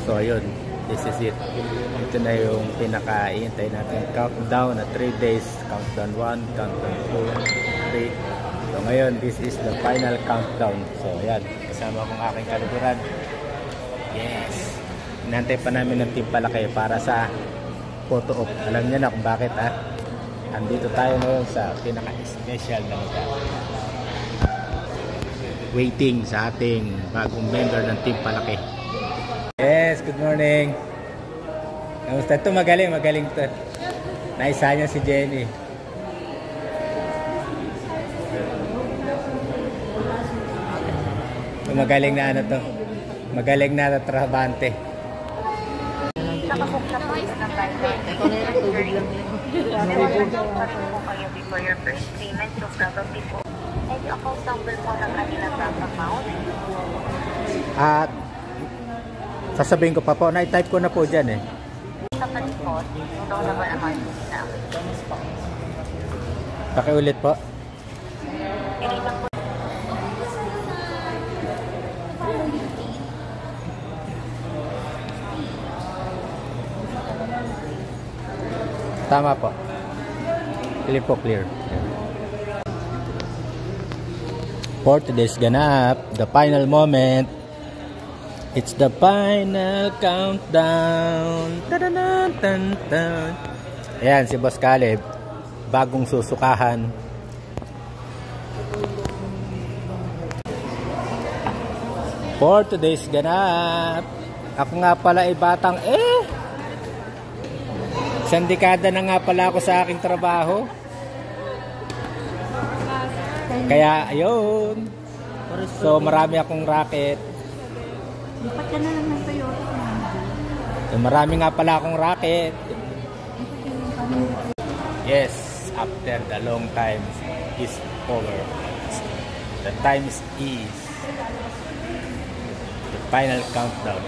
So ayun, this is it. Ito na yung pinaka-iintay natin countdown na 3 days. Countdown 1, countdown 2, 3. So ngayon, this is the final countdown. So ayan, kasama kong aking kaluguran. Yes. Inantay pa namin ng Team Palaki para sa photo op. Alam niyo na kung bakit andito tayo ngayon sa pinaka-special na lugar. Waiting sa ating bagong member ng Team Palaki. Yes, good morning. Kamusta ito? Magaling to. Naisa niya si Jenny. Magaling na to. Magaling na trabante. Nakabook na po ito ng private. Ito na yung tubig lang. Po kayo before your first payment, so probably po. And yung account number po ng kanilang bank account. At sasabihin ko pa po, na-type ko na po dyan Sa palikot, ito naman amount na. Pakiulit po. Ililang po. Tama po. Clear po, clear. For today's ganap, the final moment. It's the final countdown. Ta-da-da-tan-tan. Ayan, si Boss Caleb. Bagong susukahan. For today's ganap. Ako nga pala ay batang isang dekada na nga pala ako sa aking trabaho. Kaya, ayun. So, marami akong racket. Lipat ka na lang ng Toyota. So, marami nga pala akong racket. Yes, after the long time is over. The time is the final countdown.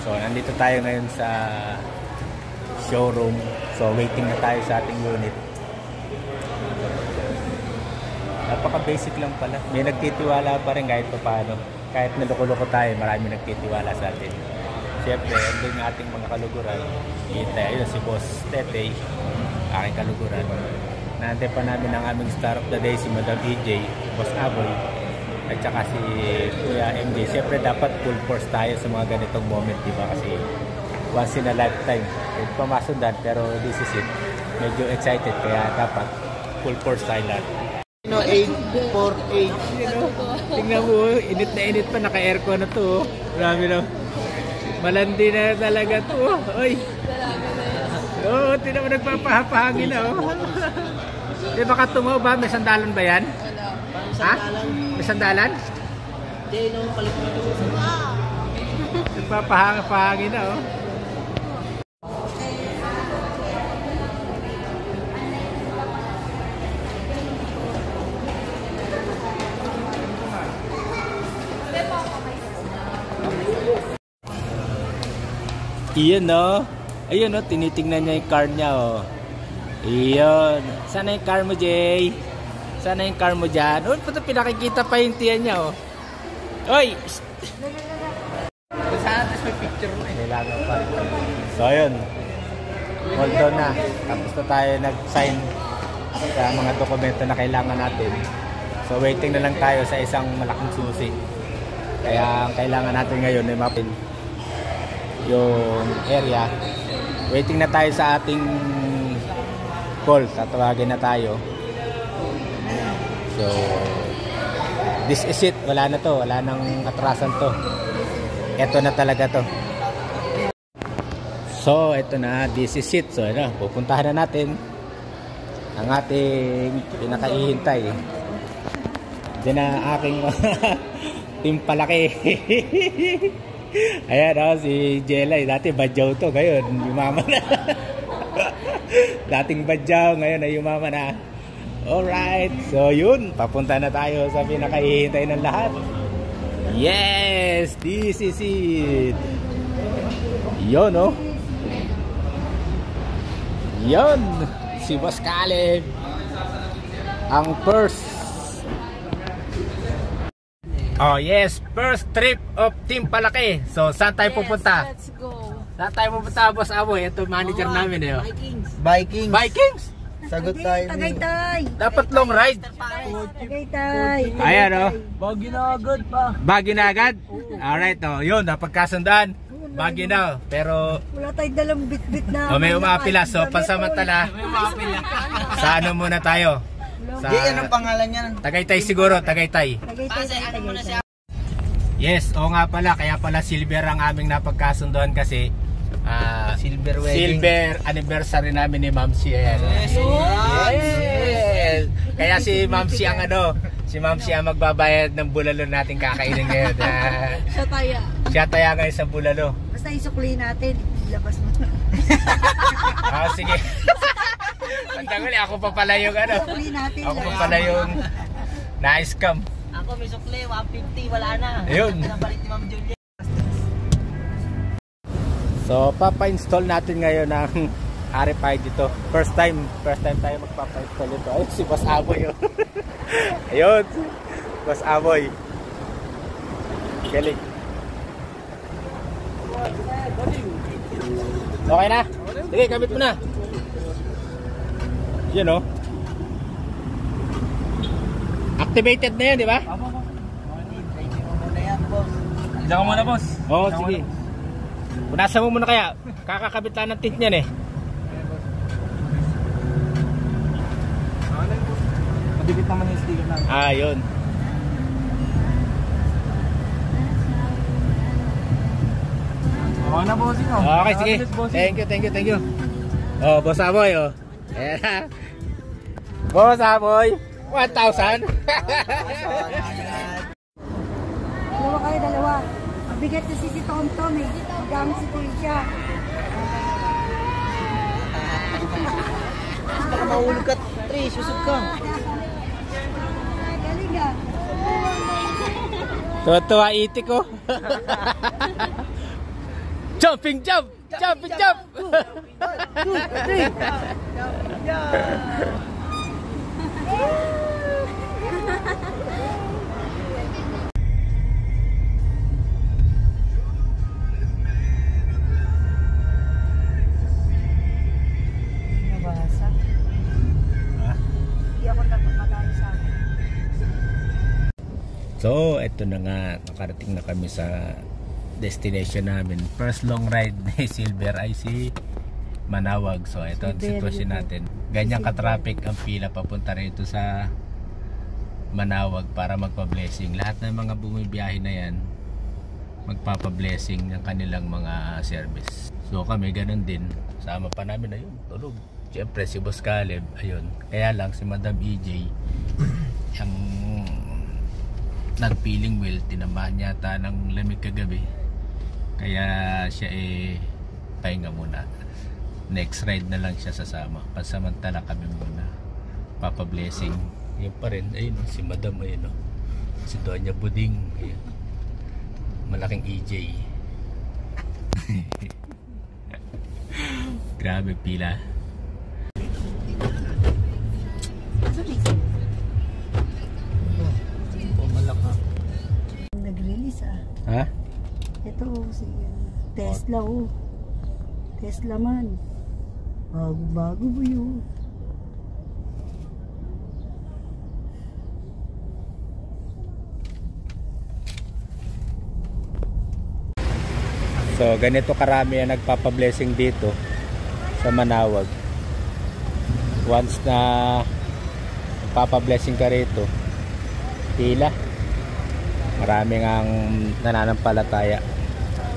So, nandito tayo ngayon sa showroom. So, waiting na tayo sa ating unit. Napaka-basic lang pala. May nagtitiwala pa rin kahit pa paano. Kahit naloko-loko tayo, marami nagtitiwala sa atin. Siyempre, andun yung ating mga kaluguran. Hintay, ayun, si Boss Tete, aking kaluguran. Nantay pa namin ang aming star of the day, si Madam EJ, Boss Aboy, at saka si Kuya MJ. Siyempre, dapat full force tayo sa mga ganitong moment, diba? Kasi once in a lifetime. Pwede pa masundan, pero this is it. Medyo excited, kaya dapat full force tayo lahat. 848. Tingnan mo, init na init pa, naka-aircon na to. Marami na. Malandi na talaga to. Oy. Oo, tingnan mo, nagpapahapahangin na. Eh, baka tumaw ba? May sandalan ba yan? Ha? May sandalan? Hindi, no, palikot ko sa nagpapahangin na. Iyon ayun tinitingnan niya yung car niya Iyon. Sana yung car mo, Jay? Sana yung car mo dyan? Puto pinakikita pa yung tiyan niya Oy! Sana may picture mo Kailangan pa. So ayun, hold on na. Tapos na tayo nag-sign sa mga dokumento na kailangan natin. So waiting na lang tayo sa isang malaking susi. Kaya ang kailangan natin ngayon ay mapin yung area. Waiting na tayo sa ating call. Tatawagin na tayo. So this is it. Wala na to. Wala nang atrasan to. Ito na talaga to. So ito na. This is it. So pupuntahan na natin ang ating pinakaihintay. Diyan na aking Team Palaki. Ayan si Jelay. Dati badyaw to. Ngayon yumaman na. Dating badyaw. Ngayon ay yumaman na. Alright. So yun. Papunta na tayo sa pinakaihintay ng lahat. Yes. This is it. Yun Yun. Si Boss Caleb. Ang first Oh yes, first trip of Team Palaki. So saan tayo pupunta? Let's go. Saan tayo pupunta, Boss Aboy? Ito manager namin eh. Vikings. Vikings. Vikings? Sagot tayo. Tagaytay. Dapat long ride. Tagaytay. Ayan oh. Bagyo na agad pa. Bagyo na agad? Alright oh, yun, napagkasandaan. Bagyo na, pero Wala tayong dalang bit-bit na. may umapila. So pansamantala, sa ano muna tayo? Sa Jay, anong pangalan niyan? Tagaytay siguro, Tagaytay. Tagaytay. Yes, oo nga pala, kaya pala silver ang aming napagkasunduan kasi Silver wedding. silver anniversary namin ni Ma'am Si. Ayan. Yes. Kaya si Ma'am Si ang si Ma'am Si ang magbabayad ng bulalo natin kakainin ngayon. Sa taya. Siya taya ngayon sa bulalo. Basta isukli natin. Ilabas mo. Sige. Pagtanggol, ako pa pala yung Isukli natin. Ako pa pala yung na-scam. Ako may sukle, 150, wala na. Ayun. Pinapalit ni Ma'am Julia. So, papa-install natin ngayon ng RFID dito. First time tayo magpapa-install ito. Ayun, si Boss Aboy. Oh. Ayun, Boss Aboy. Galing. Okay na? Sige, kabit mo na. Yan oh. Activated na yan, di ba? Diyan ka muna, boss. Oo, sige. Punasan mo muna kaya. Kakakabit lang ng tint niyan eh. Madikit naman yung sticker namin. Yun. Oo na, bossing. Okay, sige. Thank you. Oh, Boss Aboy, oh. Ayan. Boss Aboy, 1,000. Dalawa. Mabigat na si Tom Tom eh. Magamit si Trisha. Baka mahulog ka, Trish. Susog ka. Galing ah. Tuwa-tuwa itik ko. Jumping jump. Nabasa. Hindi ako nagpapagaling sa akin. So, eto na nga, nakarating na kami sa destination namin. First long ride ni Silver ay si Manawag. So, ito ang sitwasyon natin. Ganyan ka-traffic ang pila papunta rito sa Manawag para magpa-blessing. Lahat ng mga bumibiyahe na yan, magpapa-blessing ng kanilang mga service. So, kami ganun din. Sama pa namin, ayun, tulog. Siyempre, si Boss Caleb, ayun. Kaya lang, si Madam EJ, ang nagpiling wheel, tinamaan yata ng lamig kagabi, kaya siya pahinga muna. Next ride na lang siya sasama, pansamantala kami muna papa-blessing. Yun pa rin, ayun si Madam, ayun si Doña Buding, ayun. Malaking EJ. Grabe pila. Nag-release ah. Ha? Ito si Tesla oh. Tesla man. Bago ba yun? So ganito karami ang nagpapa-blessing dito sa Manawag. Once na papa-blessing ka rito, pila. Maraming ang nananampalataya.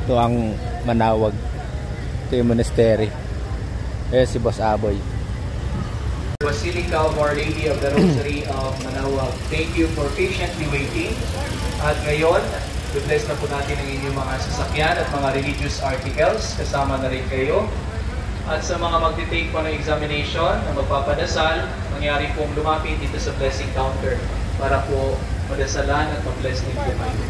Ito ang Manawag. Ito yung monastery. Si Boss Aboy. Basilica of Our Lady of the Rosary of Manawag. Thank you for patiently waiting. At ngayon, i-bless na po natin ang inyong mga sasakyan at mga religious articles. Kasama na rin kayo. At sa mga magti-take po ng examination na magpapadasal, mangyari pong lumapit dito sa blessing counter para po madasalan at mag-bless din po kayo.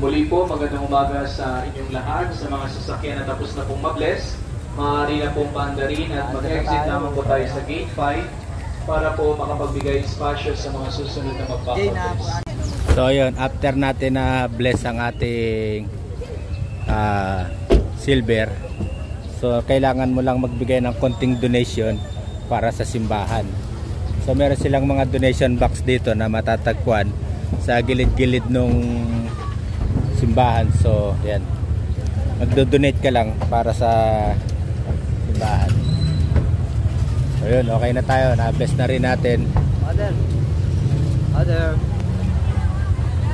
Muli po, magandang umaga sa inyong lahat, sa mga sasakyan na tapos na pong mag-bless. maaari na pong paandarin at mag-exit naman po tayo sa gate 5 para po makapagbigay espasyo sa mga susunod na magpapabless. So yun, after natin na bless ang ating silver, so kailangan mo lang magbigay ng konting donation para sa simbahan. So meron silang mga donation box dito na matatagpuan sa gilid-gilid nung simbahan. So yan, magdo-donate ka lang para sa simbahan. So yun, okay na tayo, na-bless na rin natin. Other.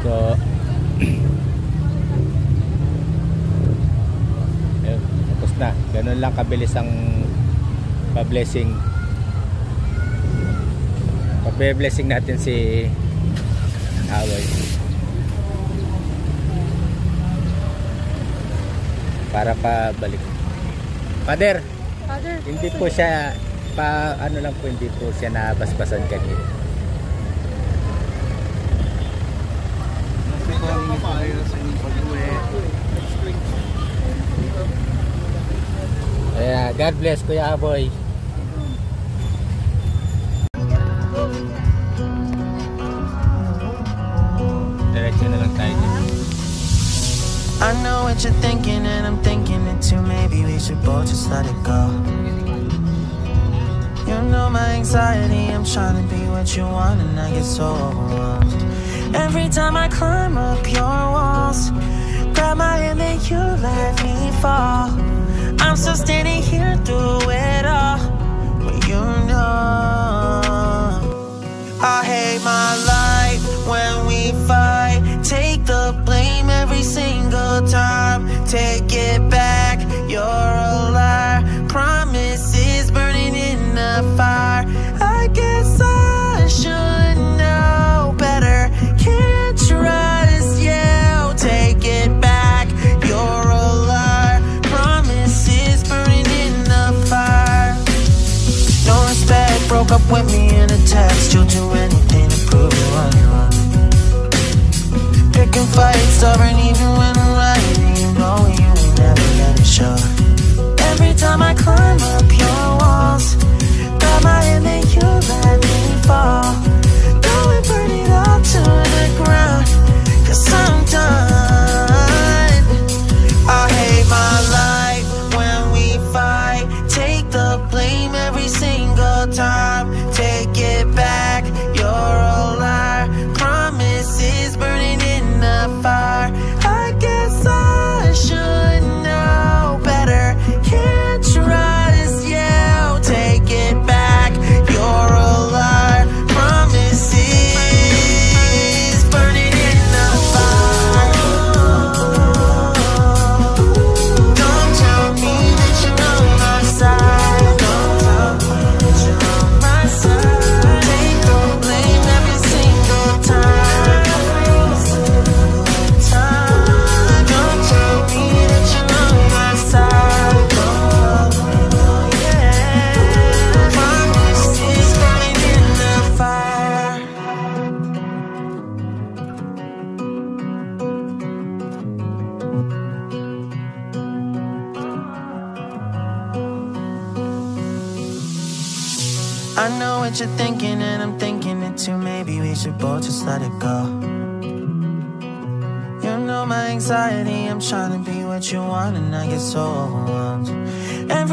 So ayun, tapos na. Ganun lang kabilis ang pa-blessing. Pa-blessing natin si Away para pabalik. Father, hindi po siya ano lang po, hindi po siya nabasbasan kanina. Kaya God bless Kuya Aboy. Diretso na lang tayo dyan. I know what you're thinking and I'm thinking it too. Maybe we should both just let it go. You know my anxiety, I'm trying to be what you want and I get so overwhelmed. Every time I climb up your walls, grab my hand and you let me fall. I'm still standing here through it all, but you know I hate my life when we fight. Take the blame every single time. Take it back, you're a liar. Promises burning in the fire. I guess I should know better. Can't trust you. Take it back, you're a liar. Promises burning in the fire. No respect, broke up with me in a text. You'll do anything to prove it while you're on. Picking fights, stubborn even when I'm right. And you know you ain't never let it show. Every time I climb up your walls, grab my hand and you let me fall. Go and burn it all to the ground, 'cause I'm done. I hate my life when we fight. Take the blame every single time. Take it back, you're a liar. Promises burning in the fire. I guess I should know better. Can't trust you. Take it back, you're a liar. Promises burning in the fire. Don't tell me that you're on my side. Don't tell me that you're on my side. Take the blame every single time. Don't tell me that you're on my side. Yeah. Promises burning in the fire. I know what you're thinking and I'm thinking it too. Maybe we should both just let it go. You know my anxiety, I'm trying to be what you want and I get so overwhelmed. Every